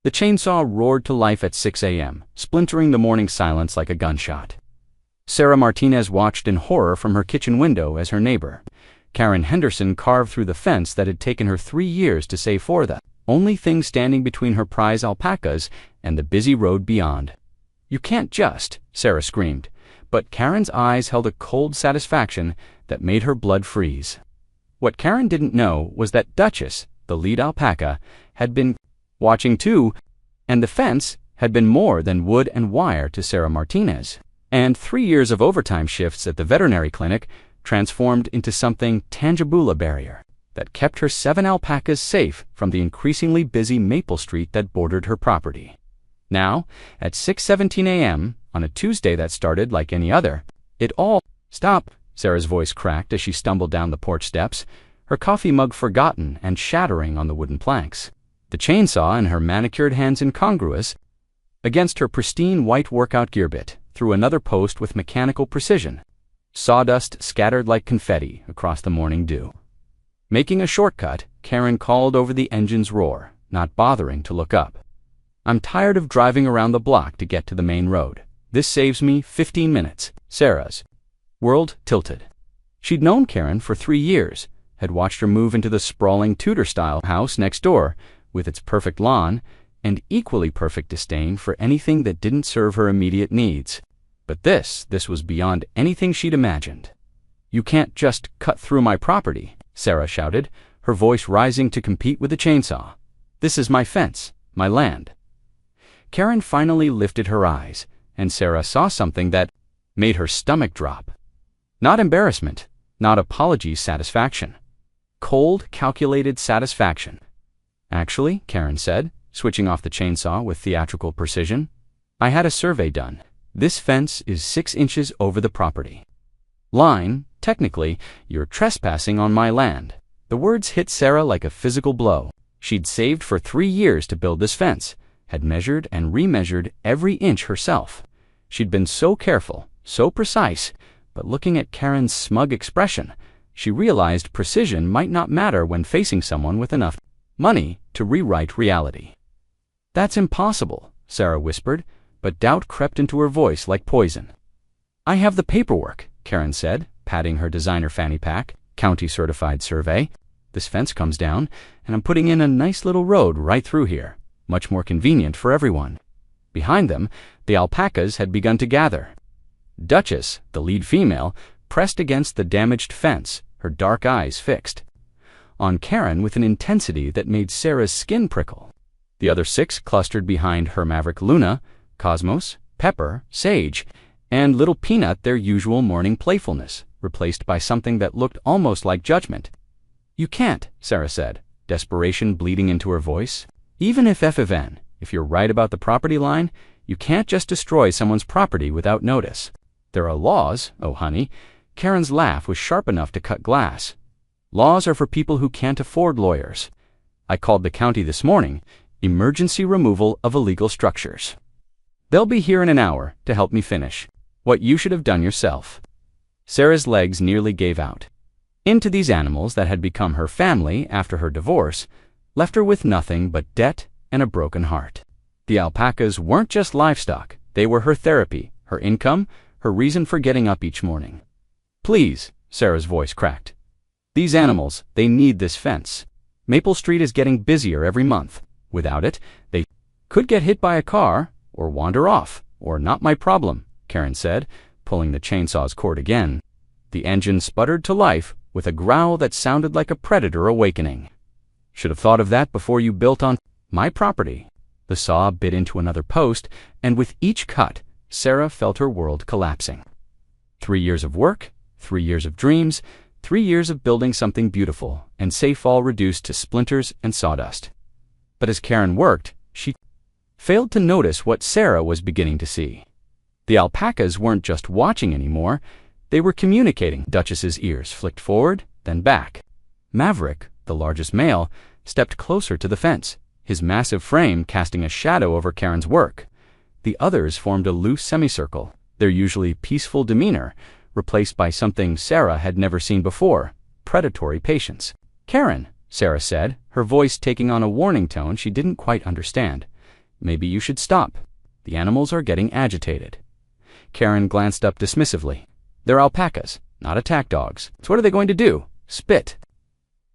The chainsaw roared to life at 6 a.m., splintering the morning silence like a gunshot. Sarah Martinez watched in horror from her kitchen window as her neighbor, Karen Henderson, carved through the fence that had taken her 3 years to save for the only thing standing between her prize alpacas and the busy road beyond. "You can't just," Sarah screamed, but Karen's eyes held a cold satisfaction that made her blood freeze. What Karen didn't know was that Duchess, the lead alpaca, had been watching too, and the fence had been more than wood and wire to Sarah Martinez. And 3 years of overtime shifts at the veterinary clinic transformed into something tangible, a barrier that kept her 7 alpacas safe from the increasingly busy Maple Street that bordered her property. Now, at 6:17 a.m., on a Tuesday that started like any other, it all stopped. Sarah's voice cracked as she stumbled down the porch steps, her coffee mug forgotten and shattering on the wooden planks. The chainsaw in her manicured hands incongruous against her pristine white workout gear bit through another post with mechanical precision. Sawdust scattered like confetti across the morning dew. Making a shortcut, Karen called over the engine's roar, not bothering to look up. "I'm tired of driving around the block to get to the main road. This saves me 15 minutes. Sarah's world tilted. She'd known Karen for 3 years, had watched her move into the sprawling Tudor-style house next door, with its perfect lawn, and equally perfect disdain for anything that didn't serve her immediate needs. But this was beyond anything she'd imagined. "You can't just cut through my property," Sarah shouted, her voice rising to compete with the chainsaw. "This is my fence, my land." Karen finally lifted her eyes, and Sarah saw something that made her stomach drop. Not embarrassment, not apology, satisfaction. Cold, calculated satisfaction. "Actually," Karen said, switching off the chainsaw with theatrical precision, "I had a survey done. This fence is 6 inches over the property line. Technically, you're trespassing on my land." The words hit Sarah like a physical blow. She'd saved for 3 years to build this fence, had measured and remeasured every inch herself. She'd been so careful, so precise, but looking at Karen's smug expression, she realized precision might not matter when facing someone with enough money to rewrite reality. "That's impossible," Sarah whispered, but doubt crept into her voice like poison. "I have the paperwork," Karen said, patting her designer fanny pack, county-certified survey. "This fence comes down, and I'm putting in a nice little road right through here, much more convenient for everyone." Behind them, the alpacas had begun to gather. Duchess, the lead female, pressed against the damaged fence, her dark eyes fixed on Karen with an intensity that made Sarah's skin prickle. The other 6 clustered behind her maverick Luna, Cosmos, Pepper, Sage, and Little Peanut, their usual morning playfulness, replaced by something that looked almost like judgment. "You can't," Sarah said, desperation bleeding into her voice. "Even if you're right about the property line, you can't just destroy someone's property without notice. There are laws, oh honey." Karen's laugh was sharp enough to cut glass. "Laws are for people who can't afford lawyers. I called the county this morning. Emergency removal of illegal structures. They'll be here in an hour to help me finish what you should have done yourself." Sarah's legs nearly gave out. Into these animals that had become her family after her divorce left her with nothing but debt and a broken heart. The alpacas weren't just livestock. They were her therapy, her income, her reason for getting up each morning. "Please," Sarah's voice cracked. "These animals, they need this fence. Maple Street is getting busier every month. Without it, they could get hit by a car, or wander off, or not my problem," Karen said, pulling the chainsaw's cord again. The engine sputtered to life with a growl that sounded like a predator awakening. "Should have thought of that before you built on my property." The saw bit into another post, and with each cut, Sarah felt her world collapsing. 3 years of work, 3 years of dreams, 3 years of building something beautiful and safe, all reduced to splinters and sawdust. But as Karen worked, she failed to notice what Sarah was beginning to see. The alpacas weren't just watching anymore, they were communicating. Duchess's ears flicked forward, then back. Maverick, the largest male, stepped closer to the fence, his massive frame casting a shadow over Karen's work. The others formed a loose semicircle, their usually peaceful demeanor replaced by something Sarah had never seen before: predatory patience. "Karen," Sarah said, her voice taking on a warning tone she didn't quite understand, Maybe you should stop. The animals are getting agitated." Karen glanced up dismissively. "They're alpacas, not attack dogs. So what are they going to do? Spit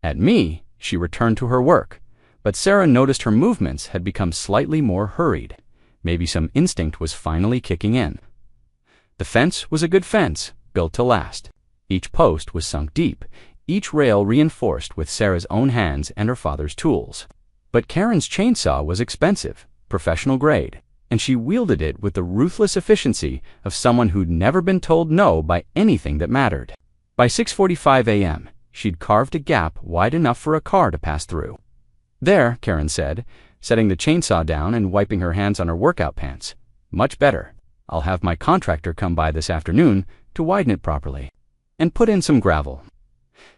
at me?" She returned to her work, but Sarah noticed her movements had become slightly more hurried. Maybe some instinct was finally kicking in. The fence was a good fence, built to last. Each post was sunk deep, each rail reinforced with Sarah's own hands and her father's tools. But Karen's chainsaw was expensive, professional grade, and she wielded it with the ruthless efficiency of someone who'd never been told no by anything that mattered. By 6:45 a.m., she'd carved a gap wide enough for a car to pass through. "There," Karen said, setting the chainsaw down and wiping her hands on her workout pants. "Much better. I'll have my contractor come by this afternoon to widen it properly and put in some gravel."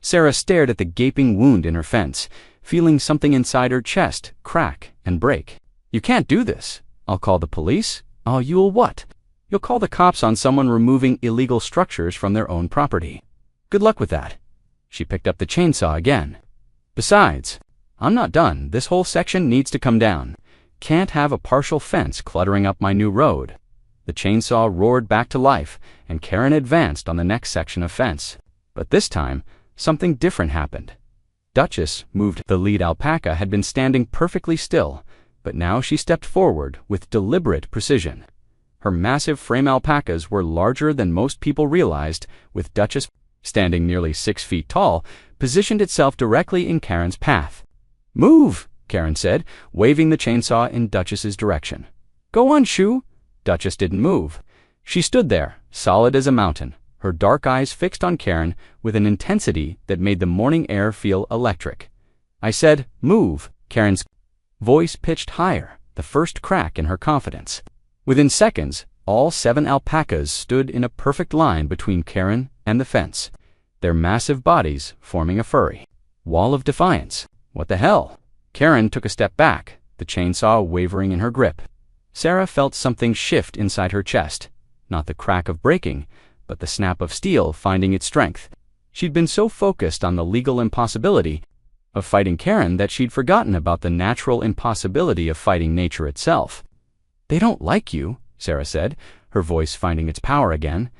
Sarah stared at the gaping wound in her fence, feeling something inside her chest crack and break. "You can't do this. I'll call the police." "Oh, you'll what?" "You'll call the cops on someone removing illegal structures from their own property. Good luck with that." She picked up the chainsaw again. "Besides, I'm not done. This whole section needs to come down. Can't have a partial fence cluttering up my new road." The chainsaw roared back to life, and Karen advanced on the next section of fence. But this time, something different happened. Duchess moved. The lead alpaca had been standing perfectly still, but now she stepped forward with deliberate precision. Her massive frame alpacas were larger than most people realized, with Duchess, standing nearly 6 feet tall, positioned itself directly in Karen's path. "Move," Karen said, waving the chainsaw in Duchess's direction. "Go on, Shoo." Duchess didn't move. She stood there, solid as a mountain, her dark eyes fixed on Karen with an intensity that made the morning air feel electric. "I said, move." Karen's voice pitched higher, the first crack in her confidence. Within seconds, all 7 alpacas stood in a perfect line between Karen and the fence, their massive bodies forming a furry wall of defiance. "What the hell?" Karen took a step back, the chainsaw wavering in her grip. Sarah felt something shift inside her chest, not the crack of breaking, but the snap of steel finding its strength. She'd been so focused on the legal impossibility of fighting Karen that she'd forgotten about the natural impossibility of fighting nature itself. "They don't like you," Sarah said, her voice finding its power again.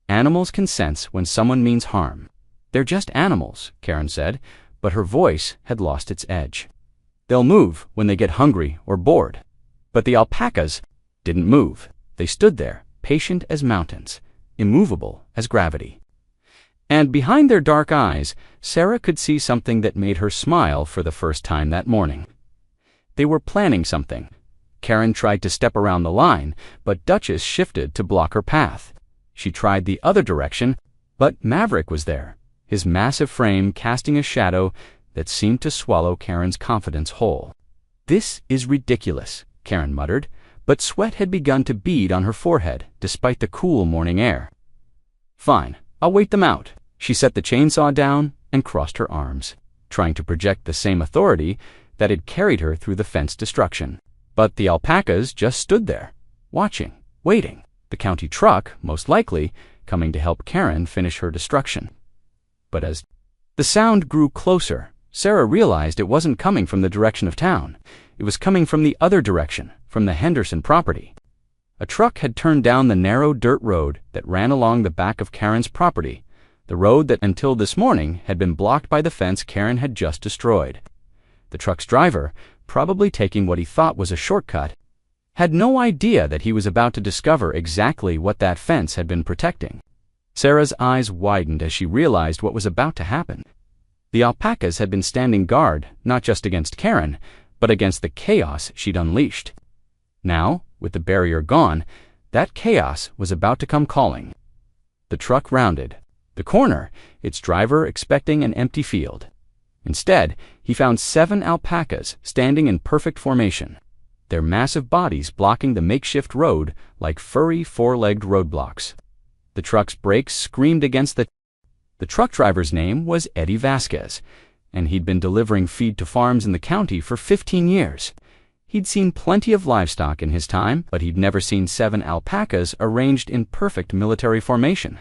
"Animals can sense when someone means harm." "They're just animals," Karen said, but her voice had lost its edge. "They'll move when they get hungry or bored." But the alpacas didn't move. They stood there, patient as mountains, immovable as gravity. And behind their dark eyes, Sarah could see something that made her smile for the first time that morning. They were planning something. Karen tried to step around the line, but Duchess shifted to block her path. She tried the other direction, but Maverick was there, his massive frame casting a shadow that seemed to swallow Karen's confidence whole. "This is ridiculous," Karen muttered, but sweat had begun to bead on her forehead despite the cool morning air. "Fine, I'll wait them out." She set the chainsaw down and crossed her arms, trying to project the same authority that had carried her through the fence destruction. But the alpacas just stood there, watching, waiting, the county truck, most likely, coming to help Karen finish her destruction. But as the sound grew closer, Sarah realized it wasn't coming from the direction of town. It was coming from the other direction, from the Henderson property. A truck had turned down the narrow dirt road that ran along the back of Karen's property, the road that until this morning had been blocked by the fence Karen had just destroyed. The truck's driver, probably taking what he thought was a shortcut, had no idea that he was about to discover exactly what that fence had been protecting. Sarah's eyes widened as she realized what was about to happen. The alpacas had been standing guard not just against Karen, but against the chaos she'd unleashed. Now, with the barrier gone, that chaos was about to come calling. The truck rounded the corner, its driver expecting an empty field. Instead, he found 7 alpacas standing in perfect formation, their massive bodies blocking the makeshift road like furry 4-legged roadblocks. The truck's brakes screamed against the truck driver's name was Eddie Vasquez, and he'd been delivering feed to farms in the county for 15 years. He'd seen plenty of livestock in his time, but he'd never seen 7 alpacas arranged in perfect military formation,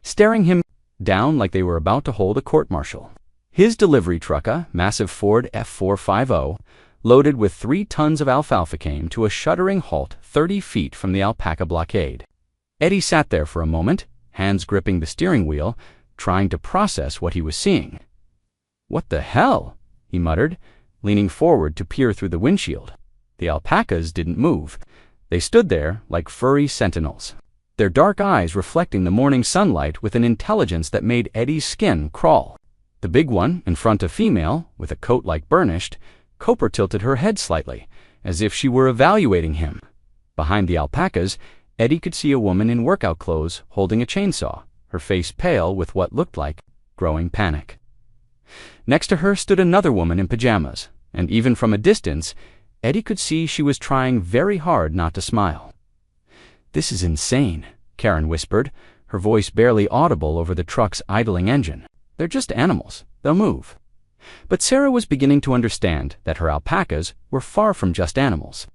staring him down like they were about to hold a court-martial. His delivery truck, a massive Ford F450, loaded with 3 tons of alfalfa, came to a shuddering halt 30 feet from the Alpaca blockade. Eddie sat there for a moment, hands gripping the steering wheel, trying to process what he was seeing. "What the hell?" he muttered, leaning forward to peer through the windshield. The alpacas didn't move. They stood there like furry sentinels, their dark eyes reflecting the morning sunlight with an intelligence that made Eddie's skin crawl. The big one, in front, a female, with a coat like burnished, Cooper tilted her head slightly, as if she were evaluating him. Behind the alpacas, Eddie could see a woman in workout clothes holding a chainsaw, her face pale with what looked like growing panic. Next to her stood another woman in pajamas, and even from a distance, Eddie could see she was trying very hard not to smile. "This is insane," Karen whispered, her voice barely audible over the truck's idling engine. "They're just animals. They'll move." But Sarah was beginning to understand that her alpacas were far from just animals.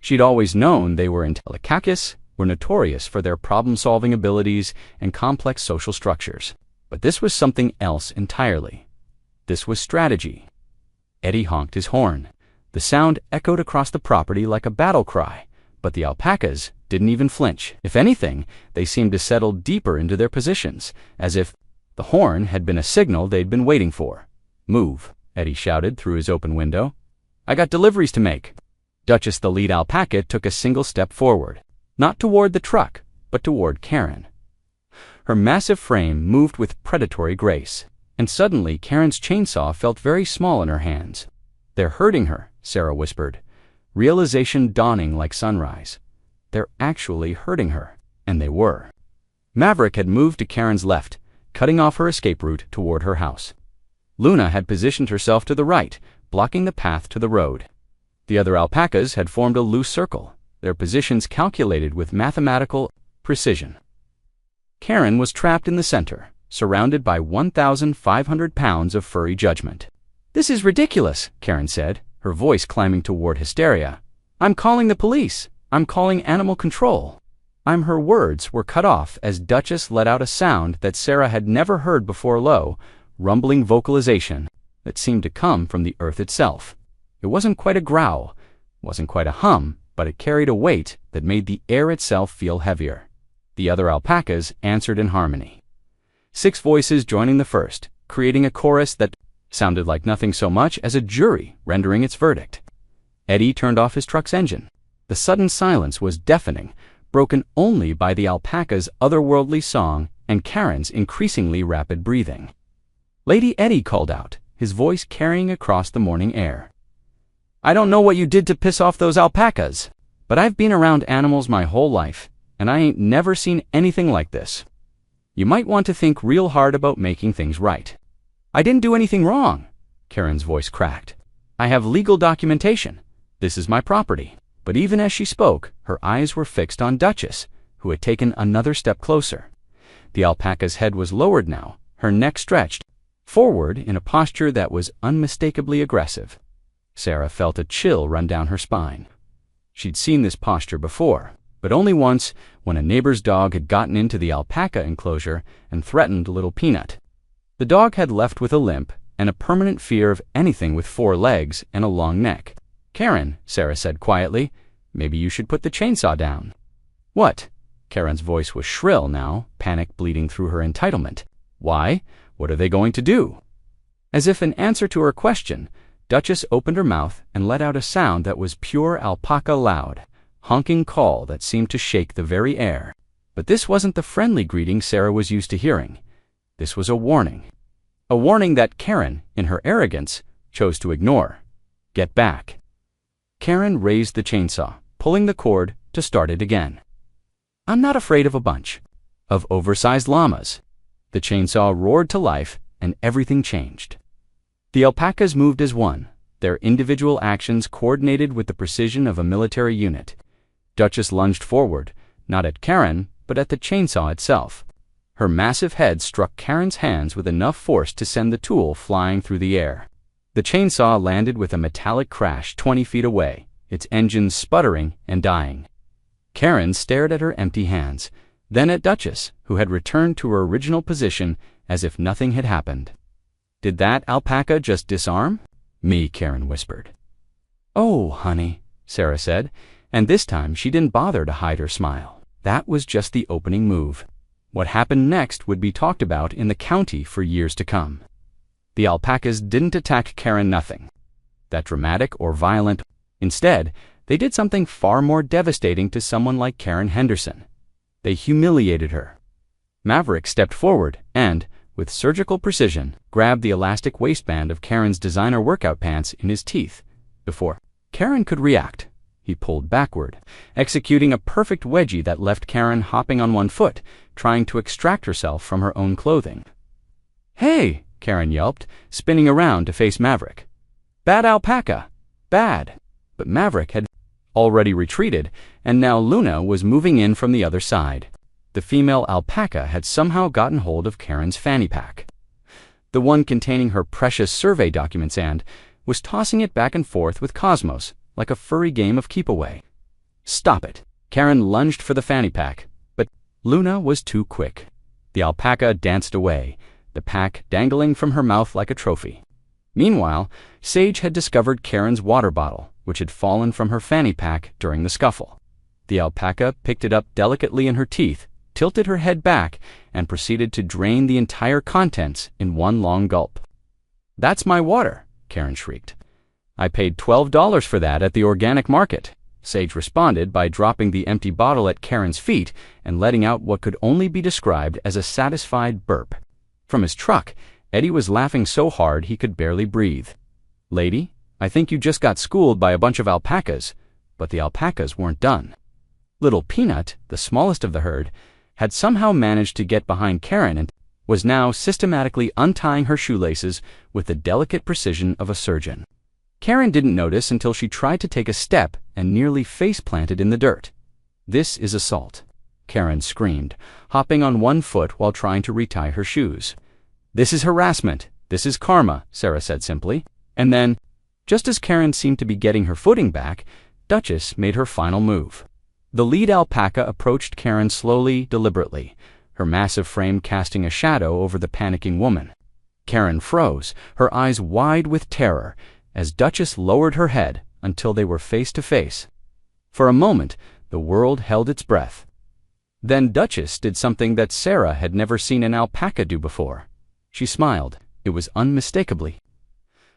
She'd always known they were intelligent. Alpacas were notorious for their problem-solving abilities and complex social structures. But this was something else entirely. This was strategy. Eddie honked his horn. The sound echoed across the property like a battle cry, but the alpacas didn't even flinch. If anything, they seemed to settle deeper into their positions, as if the horn had been a signal they'd been waiting for. "Move," Eddie shouted through his open window. "I got deliveries to make." Duchess, the lead alpaca, took a single step forward, not toward the truck, but toward Karen. Her massive frame moved with predatory grace, and suddenly Karen's chainsaw felt very small in her hands. "They're hurting her," Sarah whispered, realization dawning like sunrise. They're actually hurting her, and they were. Maverick had moved to Karen's left, cutting off her escape route toward her house. Luna had positioned herself to the right, blocking the path to the road. The other alpacas had formed a loose circle, their positions calculated with mathematical precision. Karen was trapped in the center, surrounded by 1,500 pounds of furry judgment. "This is ridiculous," Karen said, her voice climbing toward hysteria. "I'm calling the police. I'm calling animal control." Her words were cut off as Duchess let out a sound that Sarah had never heard before, low, rumbling vocalization that seemed to come from the earth itself. It wasn't quite a growl, wasn't quite a hum, but it carried a weight that made the air itself feel heavier. The other alpacas answered in harmony. 6 voices joining the first, creating a chorus that sounded like nothing so much as a jury rendering its verdict. Eddie turned off his truck's engine. The sudden silence was deafening, broken only by the alpaca's otherworldly song and Karen's increasingly rapid breathing. "Lady," Eddie called out, his voice carrying across the morning air. "I don't know what you did to piss off those alpacas, but I've been around animals my whole life, and I ain't never seen anything like this. You might want to think real hard about making things right." "I didn't do anything wrong," Karen's voice cracked. "I have legal documentation. This is my property." But even as she spoke, her eyes were fixed on Duchess, who had taken another step closer. The alpaca's head was lowered now, her neck stretched forward in a posture that was unmistakably aggressive. Sarah felt a chill run down her spine. She'd seen this posture before, but only once, when a neighbor's dog had gotten into the alpaca enclosure and threatened little Peanut. The dog had left with a limp and a permanent fear of anything with 4 legs and a long neck. "Karen," Sarah said quietly, "maybe you should put the chainsaw down." "What?" Karen's voice was shrill now, panic bleeding through her entitlement. "Why? What are they going to do?" As if in answer to her question, Duchess opened her mouth and let out a sound that was pure alpaca loud, honking call that seemed to shake the very air. But this wasn't the friendly greeting Sarah was used to hearing. This was a warning. A warning that Karen, in her arrogance, chose to ignore. "Get back." Karen raised the chainsaw, pulling the cord to start it again. "I'm not afraid of a bunch of oversized llamas." The chainsaw roared to life, and everything changed. The alpacas moved as one, their individual actions coordinated with the precision of a military unit. Duchess lunged forward, not at Karen, but at the chainsaw itself. Her massive head struck Karen's hands with enough force to send the tool flying through the air. The chainsaw landed with a metallic crash 20 feet away, its engines sputtering and dying. Karen stared at her empty hands, then at Duchess, who had returned to her original position as if nothing had happened. "Did that alpaca just disarm?" "Me," Karen whispered. "Oh, honey," Sarah said, and this time she didn't bother to hide her smile. That was just the opening move. What happened next would be talked about in the county for years to come. The alpacas didn't attack Karen nothing that dramatic or violent. Instead, they did something far more devastating to someone like Karen Henderson. They humiliated her. Maverick stepped forward and, with surgical precision, grabbed the elastic waistband of Karen's designer workout pants in his teeth. Before Karen could react, he pulled backward, executing a perfect wedgie that left Karen hopping on one foot, trying to extract herself from her own clothing. "Hey!" Karen yelped, spinning around to face Maverick. "Bad alpaca! Bad!" But Maverick had already retreated, and now Luna was moving in from the other side. The female alpaca had somehow gotten hold of Karen's fanny pack, the one containing her precious survey documents, and was tossing it back and forth with Cosmos like a furry game of keep-away. "Stop it!" Karen lunged for the fanny pack, but Luna was too quick. The alpaca danced away, the pack dangling from her mouth like a trophy. Meanwhile, Sage had discovered Karen's water bottle, which had fallen from her fanny pack during the scuffle. The alpaca picked it up delicately in her teeth, tilted her head back, and proceeded to drain the entire contents in one long gulp. "That's my water!" Karen shrieked. "I paid $12 for that at the organic market," Sage responded by dropping the empty bottle at Karen's feet and letting out what could only be described as a satisfied burp. From his truck, Eddie was laughing so hard he could barely breathe. "Lady, I think you just got schooled by a bunch of alpacas," but the alpacas weren't done. Little Peanut, the smallest of the herd, had somehow managed to get behind Karen and was now systematically untying her shoelaces with the delicate precision of a surgeon. Karen didn't notice until she tried to take a step and nearly face-planted in the dirt. "This is assault," Karen screamed, hopping on one foot while trying to retie her shoes. "This is harassment. This is karma," Sarah said simply. And then, just as Karen seemed to be getting her footing back, Duchess made her final move. The lead alpaca approached Karen slowly, deliberately, her massive frame casting a shadow over the panicking woman. Karen froze, her eyes wide with terror, as Duchess lowered her head until they were face to face. For a moment, the world held its breath. Then Duchess did something that Sarah had never seen an alpaca do before. She smiled. It was unmistakably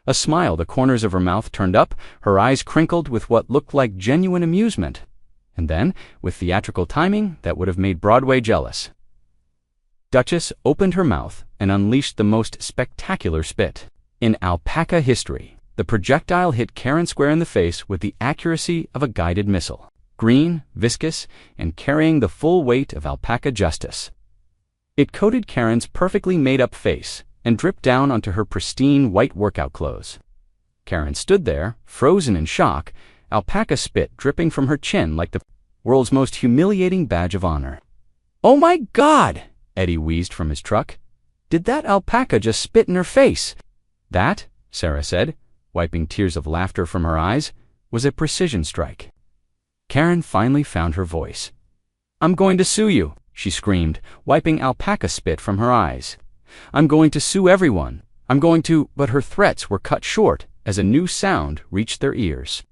a smile. The corners of her mouth turned up, her eyes crinkled with what looked like genuine amusement. And then, with theatrical timing that would have made Broadway jealous, Duchess opened her mouth and unleashed the most spectacular spit in alpaca history. The projectile hit Karen square in the face with the accuracy of a guided missile, green, viscous, and carrying the full weight of alpaca justice. It coated Karen's perfectly made-up face and dripped down onto her pristine white workout clothes. Karen stood there, frozen in shock, alpaca spit dripping from her chin like the world's most humiliating badge of honor. "Oh my God!" Eddie wheezed from his truck. "Did that alpaca just spit in her face?" "That," Sarah said, wiping tears of laughter from her eyes, "was a precision strike." Karen finally found her voice. "I'm going to sue you," she screamed, wiping alpaca spit from her eyes. "I'm going to sue everyone. I'm going to—" But her threats were cut short as a new sound reached their ears.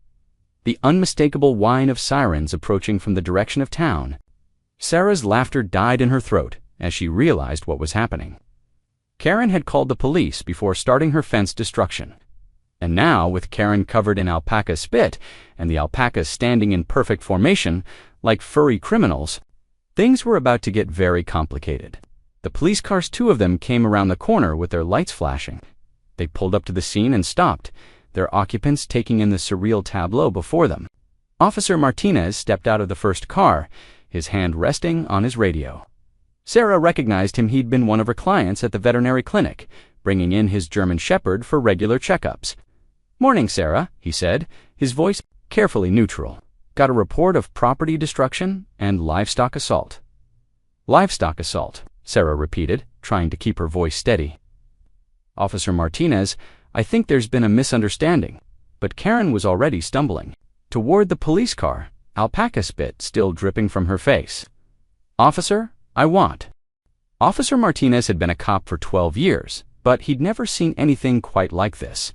The unmistakable whine of sirens approaching from the direction of town. Sarah's laughter died in her throat as she realized what was happening. Karen had called the police before starting her fence destruction. And now, with Karen covered in alpaca spit and the alpacas standing in perfect formation, like furry criminals, things were about to get very complicated. The police cars, two of them, came around the corner with their lights flashing. They pulled up to the scene and stopped, their occupants taking in the surreal tableau before them. Officer Martinez stepped out of the first car, his hand resting on his radio. Sarah recognized him. He'd been one of her clients at the veterinary clinic, bringing in his German Shepherd for regular checkups. "Morning, Sarah," he said, his voice carefully neutral. "Got a report of property destruction and livestock assault." "Livestock assault," Sarah repeated, trying to keep her voice steady. "Officer Martinez, I think there's been a misunderstanding." But Karen was already stumbling toward the police car, alpaca spit still dripping from her face. "Officer, I want—" Officer Martinez had been a cop for 12 years, but he'd never seen anything quite like this.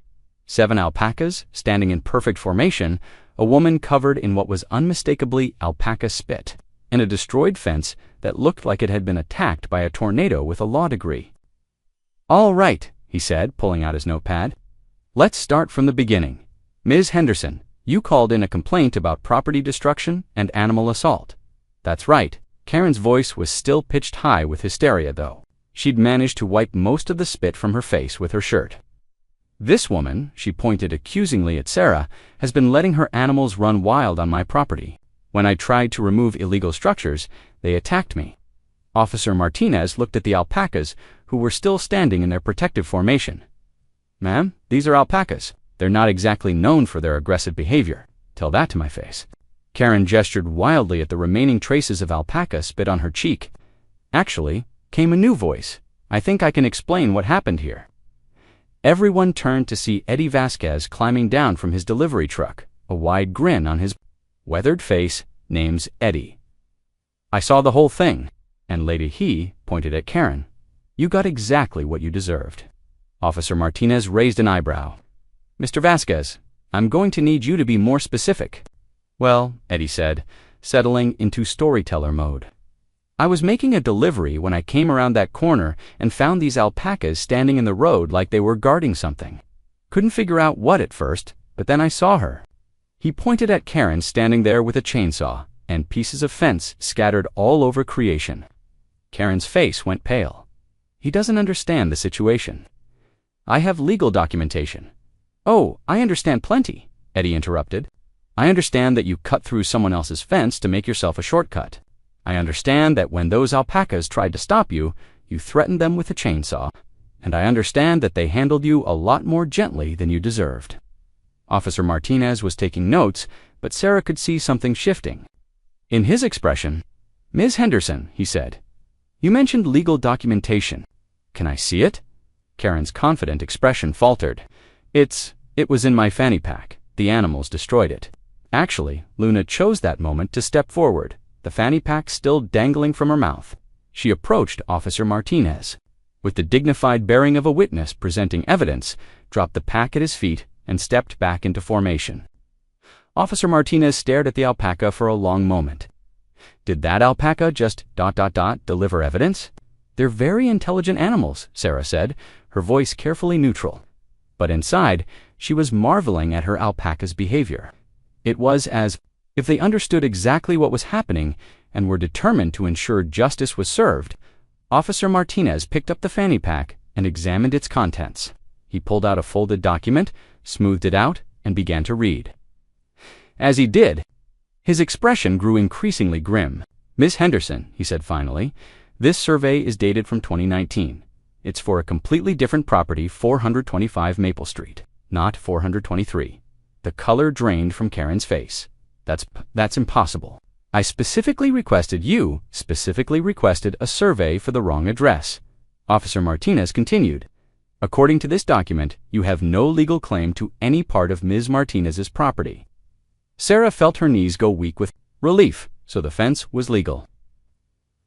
7 alpacas, standing in perfect formation, a woman covered in what was unmistakably alpaca spit, and a destroyed fence that looked like it had been attacked by a tornado with a law degree. "All right," he said, pulling out his notepad. "Let's start from the beginning. Ms. Henderson, you called in a complaint about property destruction and animal assault." "That's right." Karen's voice was still pitched high with hysteria, though. She'd managed to wipe most of the spit from her face with her shirt. "This woman," she pointed accusingly at Sarah, "has been letting her animals run wild on my property. When I tried to remove illegal structures, they attacked me." Officer Martinez looked at the alpacas, who were still standing in their protective formation. "Ma'am, these are alpacas. They're not exactly known for their aggressive behavior. Tell that to my face." Karen gestured wildly at the remaining traces of alpaca spit on her cheek. Actually, came a new voice. "I think I can explain what happened here." Everyone turned to see Eddie Vasquez climbing down from his delivery truck, a wide grin on his weathered face. "Name's Eddie. I saw the whole thing, and Lady he pointed at Karen. You got exactly what you deserved." Officer Martinez raised an eyebrow. "Mr. Vasquez, I'm going to need you to be more specific." "Well," Eddie said, settling into storyteller mode, "I was making a delivery when I came around that corner and found these alpacas standing in the road like they were guarding something. Couldn't figure out what at first, but then I saw her." He pointed at Karen standing there with a chainsaw and pieces of fence scattered all over creation. Karen's face went pale. "He doesn't understand the situation." "I have legal documentation." "Oh, I understand plenty," Eddie interrupted. "I understand that you cut through someone else's fence to make yourself a shortcut. I understand that when those alpacas tried to stop you, you threatened them with a chainsaw. And I understand that they handled you a lot more gently than you deserved." Officer Martinez was taking notes, but Sarah could see something shifting in his expression. "Ms. Henderson," he said, "you mentioned legal documentation. Can I see it?" Karen's confident expression faltered. It was in my fanny pack. The animals destroyed it." Actually, Luna chose that moment to step forward, the fanny pack still dangling from her mouth. She approached Officer Martinez. With the dignified bearing of a witness presenting evidence, dropped the pack at his feet and stepped back into formation. Officer Martinez stared at the alpaca for a long moment. Did that alpaca just ... deliver evidence? "They're very intelligent animals," Sarah said, her voice carefully neutral. But inside, she was marveling at her alpaca's behavior. It was as if they understood exactly what was happening and were determined to ensure justice was served. Officer Martinez picked up the fanny pack and examined its contents. He pulled out a folded document, smoothed it out, and began to read. As he did, his expression grew increasingly grim. "Miss Henderson," he said finally, "this survey is dated from 2019. It's for a completely different property, 425 Maple Street, not 423. The color drained from Karen's face. That's impossible. I specifically requested a survey for the wrong address." Officer Martinez continued, "According to this document, you have no legal claim to any part of Ms. Martinez's property." Sarah felt her knees go weak with relief, so the fence was legal.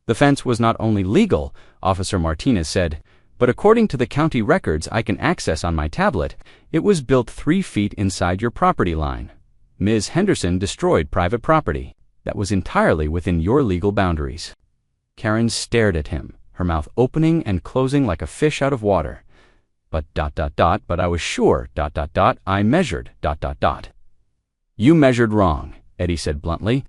"The fence was not only legal," Officer Martinez said, "but according to the county records I can access on my tablet, it was built 3 feet inside your property line. Ms. Henderson destroyed private property that was entirely within your legal boundaries." Karen stared at him, her mouth opening and closing like a fish out of water. But I was sure, I measured, "You measured wrong," Eddie said bluntly,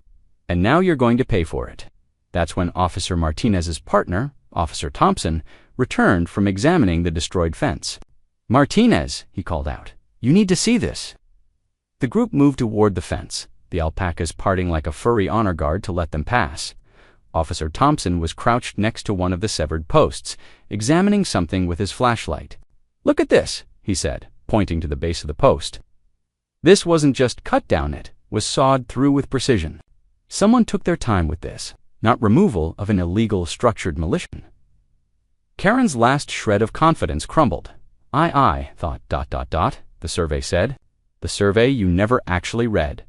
"and now you're going to pay for it." That's when Officer Martinez's partner, Officer Thompson, returned from examining the destroyed fence. "Martinez," he called out, "you need to see this." The group moved toward the fence, the alpacas parting like a furry honor guard to let them pass. Officer Thompson was crouched next to one of the severed posts, examining something with his flashlight. "Look at this," he said, pointing to the base of the post. This wasn't just cut down, it was sawed through with precision. Someone took their time with this, not removal of an illegal structured militia. Karen's last shred of confidence crumbled. I thought ... the survey said. "The survey you never actually read."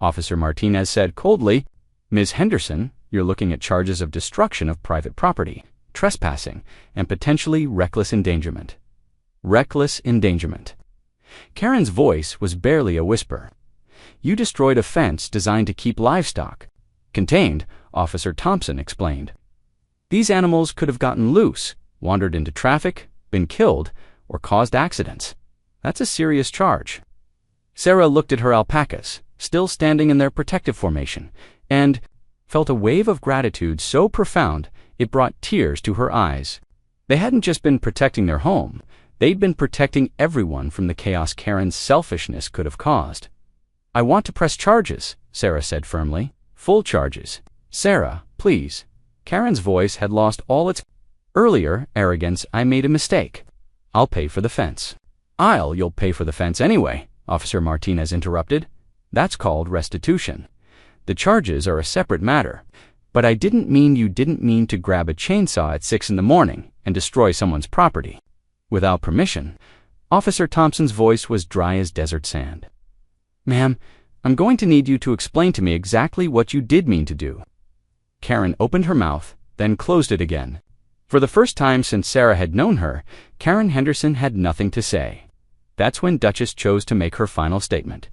Officer Martinez said coldly, "Ms. Henderson, you're looking at charges of destruction of private property, trespassing, and potentially reckless endangerment." Reckless endangerment. Karen's voice was barely a whisper. "You destroyed a fence designed to keep livestock contained," Officer Thompson explained. "These animals could have gotten loose, wandered into traffic, been killed, or caused accidents. That's a serious charge." Sarah looked at her alpacas, still standing in their protective formation, and felt a wave of gratitude so profound it brought tears to her eyes. They hadn't just been protecting their home, they'd been protecting everyone from the chaos Karen's selfishness could have caused. "I want to press charges," Sarah said firmly. "Full charges." "Sarah, please." Karen's voice had lost all its earlier arrogance. "I made a mistake. I'll pay for the fence." You'll pay for the fence anyway," Officer Martinez interrupted. "That's called restitution. The charges are a separate matter. But I didn't mean to grab a chainsaw at 6 in the morning and destroy someone's property without permission." Officer Thompson's voice was dry as desert sand. "Ma'am, I'm going to need you to explain to me exactly what you did mean to do." Karen opened her mouth, then closed it again. For the first time since Sarah had known her, Karen Henderson had nothing to say. That's when Duchess chose to make her final statement.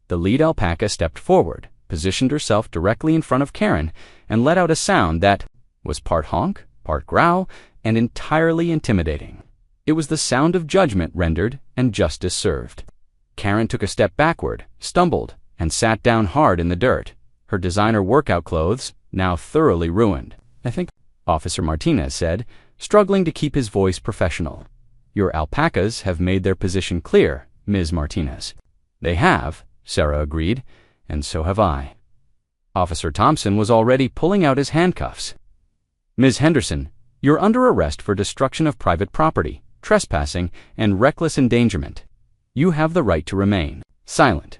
The lead alpaca stepped forward, positioned herself directly in front of Karen, and let out a sound that was part honk, part growl, and entirely intimidating. It was the sound of judgment rendered and justice served. Karen took a step backward, stumbled, and sat down hard in the dirt, her designer workout clothes now thoroughly ruined. "I think," Officer Martinez said, struggling to keep his voice professional. "Your alpacas have made their position clear, Ms. Martinez." "They have," Sarah agreed, "and so have I." Officer Thompson was already pulling out his handcuffs. "Ms. Henderson, you're under arrest for destruction of private property, trespassing, and reckless endangerment. You have the right to remain silent."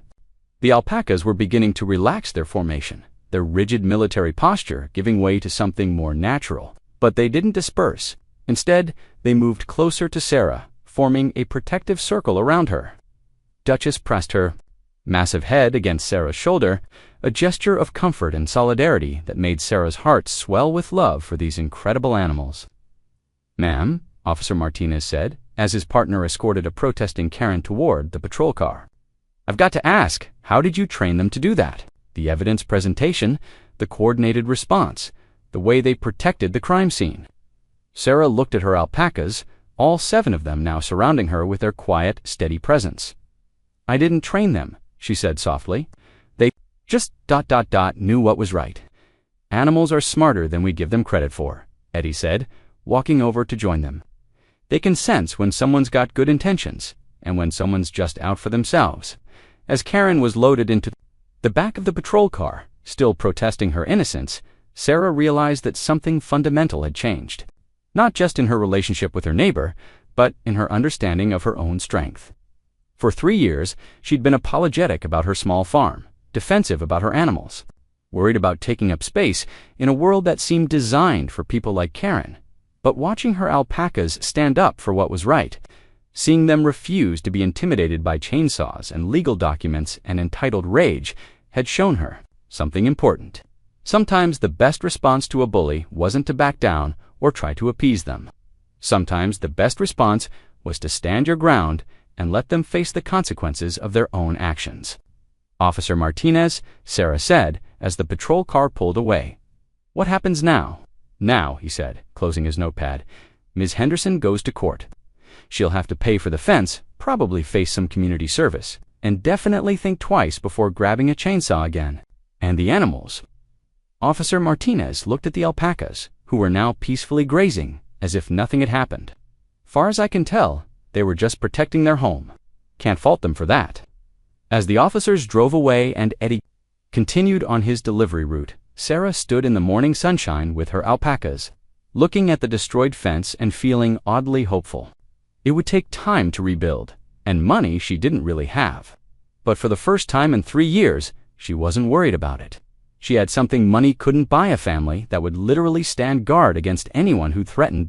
The alpacas were beginning to relax their formation, their rigid military posture giving way to something more natural. But they didn't disperse. Instead, they moved closer to Sarah, forming a protective circle around her. Duchess pressed her massive head against Sarah's shoulder, a gesture of comfort and solidarity that made Sarah's heart swell with love for these incredible animals. "Ma'am," Officer Martinez said, as his partner escorted a protesting Karen toward the patrol car. "I've got to ask, how did you train them to do that? The evidence presentation, the coordinated response, the way they protected the crime scene." Sarah looked at her alpacas, all 7 of them now surrounding her with their quiet, steady presence. "I didn't train them," she said softly. "They just ... knew what was right." "Animals are smarter than we give them credit for," Eddie said, walking over to join them. "They can sense when someone's got good intentions and when someone's just out for themselves." As Karen was loaded into the back of the patrol car, still protesting her innocence, Sarah realized that something fundamental had changed. Not just in her relationship with her neighbor, but in her understanding of her own strength. For 3 years, she'd been apologetic about her small farm, defensive about her animals, worried about taking up space in a world that seemed designed for people like Karen. But watching her alpacas stand up for what was right, seeing them refuse to be intimidated by chainsaws and legal documents and entitled rage, had shown her something important. Sometimes the best response to a bully wasn't to back down or try to appease them. Sometimes the best response was to stand your ground and let them face the consequences of their own actions. "Officer Martinez," Sarah said as the patrol car pulled away. "What happens now?" "Now," he said, closing his notepad, "Ms. Henderson goes to court. She'll have to pay for the fence, probably face some community service, and definitely think twice before grabbing a chainsaw again. And the animals." Officer Martinez looked at the alpacas, who were now peacefully grazing, as if nothing had happened. "Far as I can tell, they were just protecting their home. Can't fault them for that." As the officers drove away and Eddie continued on his delivery route, Sarah stood in the morning sunshine with her alpacas, looking at the destroyed fence and feeling oddly hopeful. It would take time to rebuild, and money she didn't really have. But for the first time in 3 years, she wasn't worried about it. She had something money couldn't buy: a family that would literally stand guard against anyone who threatened